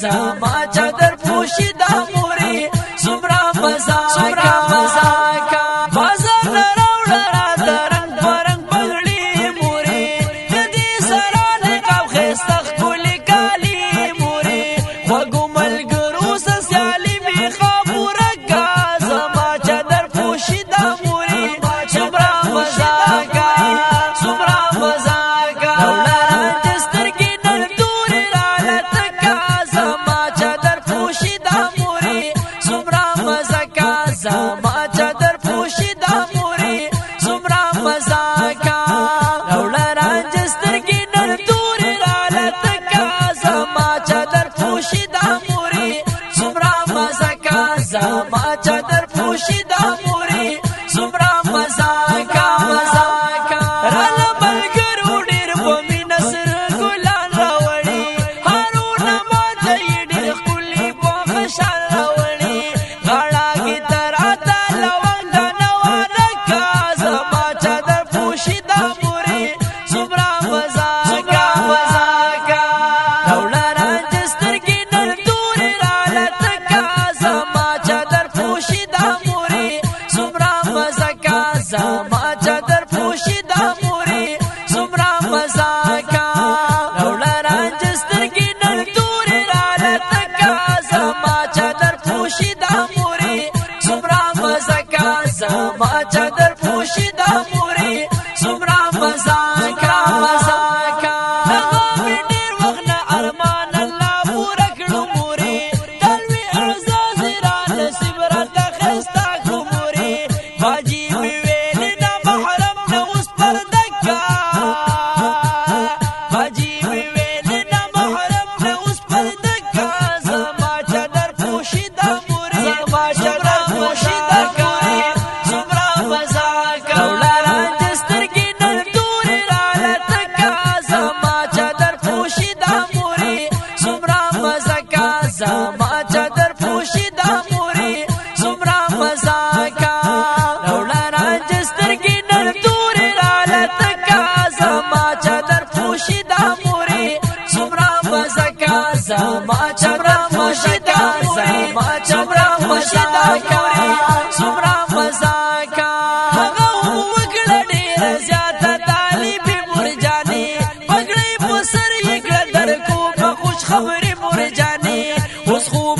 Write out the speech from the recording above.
زما چادر پوشی دا موري سمرا مزاکا بازار نراوڑا را درنگ پرنگ پگڑی موري ندی سران قاب خیستخ کلی کالی موري خوگو ملگرو سسیالی می خابورکا زما چادر پوشی دا موري سمرا مزاکا دولاران جسترگی نردوری رالتکا زما چادر پوشی دا موري سمرا مزاکا زما چادر پوشی دا موري سمرا مزاکا دولاران جسترگی نردوری رالتکا زما چادر پوشی دا موري سمرا مزاکا زما چادر پوشی دا موري سمرا مزاکا رالا ملګرو ډېر په مینه سره ګلان راوړي هارونه ماته یې ډېر ښکلي په خوشحال راوړي غاړه کې تراته لونګ دانه وارکه زما چادر پوشي دا مورې څومره مزاکه دولاران چې سترګې نر تورې رالتکه زما چادر پوشي دا مورې څومره مزاکه زما چادر پوشي دا موري سمرا مزاکا دولاران جسترگی نر دوری رالتکا زما چادر پوشی دا موري سمرا مزاکا زما چادر پوشی دا موري سمرا مزاکا نغامی دیر وغنا ارمان اللہ پورا کڑو موري دلوی اعزاز را نصیب را دخستا کو موري باجی ویویلی نا محرم نوس پردکا باجی ویویلی نا محرم نوس پردکا زما چادر پوشی دا موري زما چادر پوشی دا موري سمرا مزاکا دولاران جسترگی نر دوری رالتکا زما چادر پوشی دا موري سمرا مزاکا زما چادر پوشی دا موري سمرا مزاکا دولاران جسترگی نر دوری رالتکا زما چادر پوشی دا موري سمرا مزاکا زما چادر پوشی دا زما چادر پوشی دا موري سمرا مزاکا هغه وکړه ډېره زیاته طالبې مرجانې پګړۍ په سر یې کړه در کو په خوش خبرې مرجانې اوس خوب